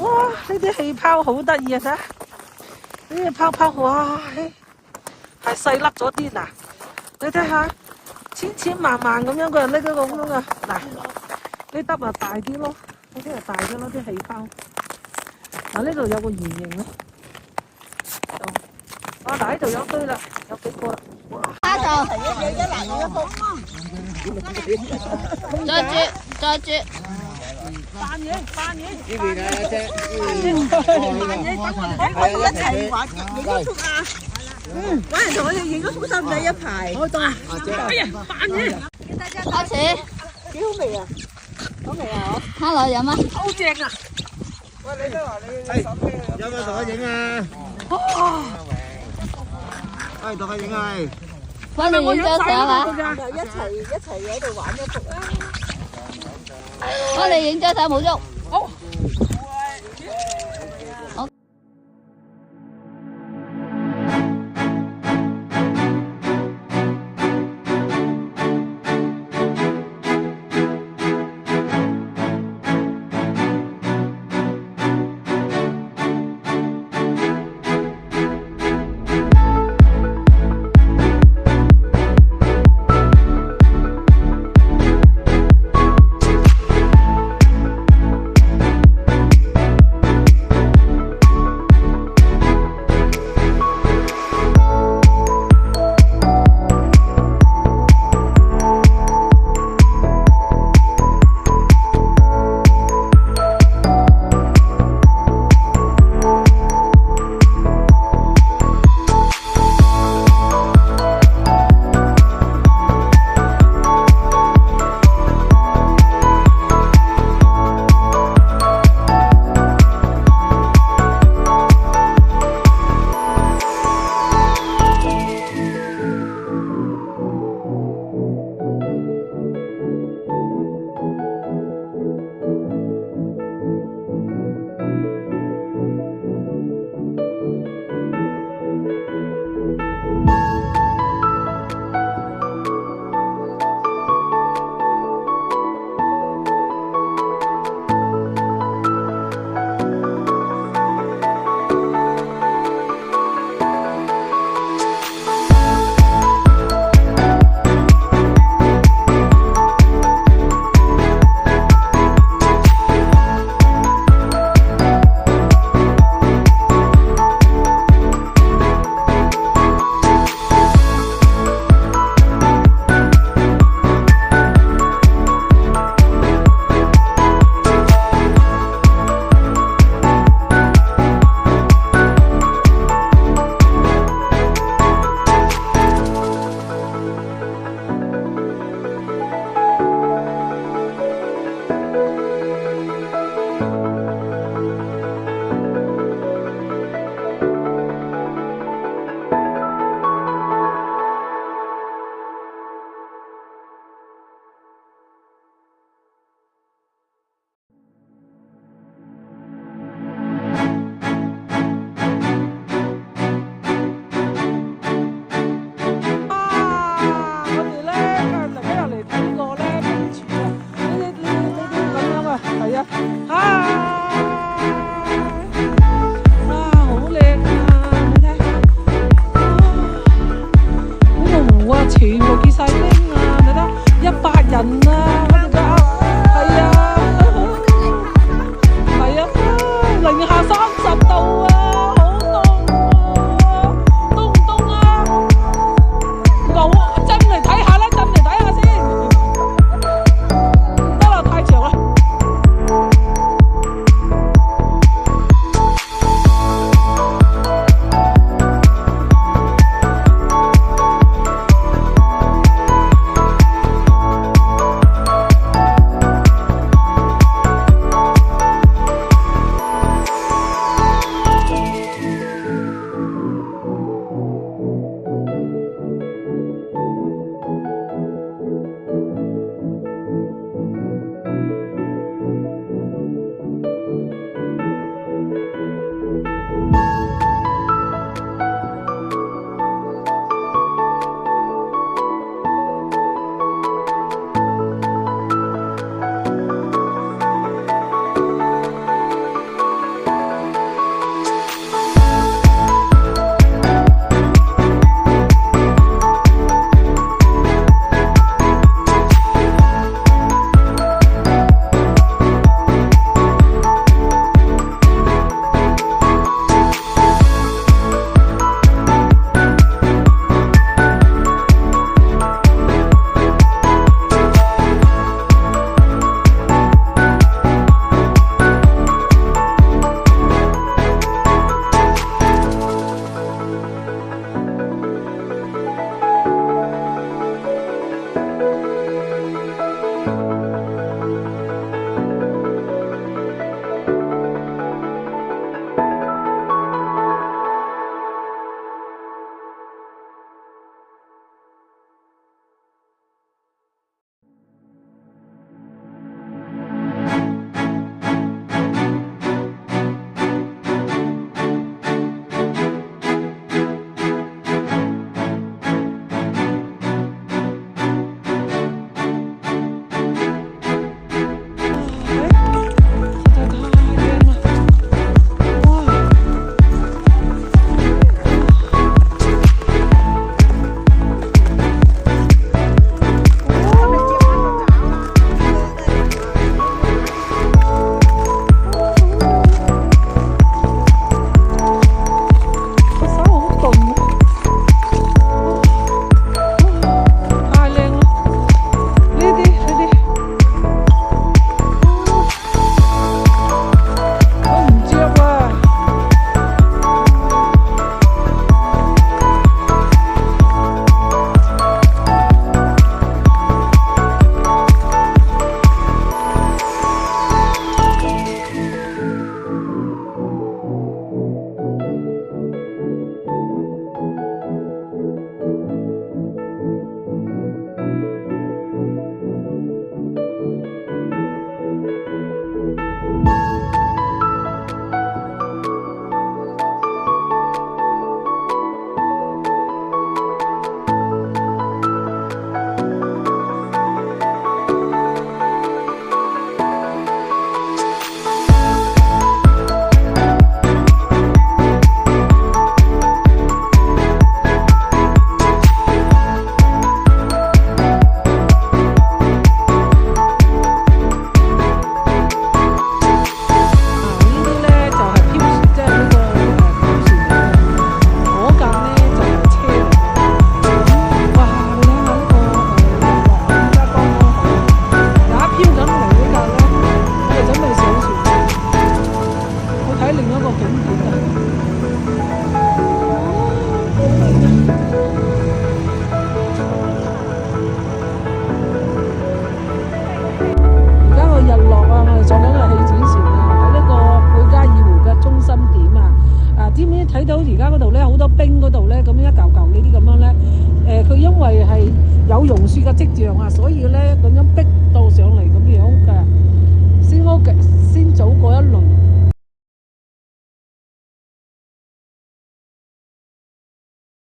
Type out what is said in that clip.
哇！呢啲氣泡好得意啊！睇下呢啲泡泡，哇！係細粒咗啲嗱，你睇下千千萬萬咁樣嘅呢個咁樣嘅嗱，呢粒啊大啲咯，呢啲係大啲咯啲氣泡。嗱呢度有個圓形咧，嗱呢度有堆啦，有幾個啦。加就再絕。扮嘢，呢邊啊，隻我哋一齊玩影咗幅啊！揾人同我哋影咗幅使唔使一排？好多啊！哎呀，扮嘢，開始。幾好味啊！好味啊！ Hello，飲啊！好正啊！有冇同我影啊？喂，同我影啊！幫你影張相啊！就一齊喺度玩一幅啊！幫你影張相冇喐。好。睇到而家嗰度咧好多冰嗰度咧，咁樣一嚿嚿呢啲咁樣咧，佢因為係有融雪嘅跡象啊，所以咧咁樣逼到上嚟。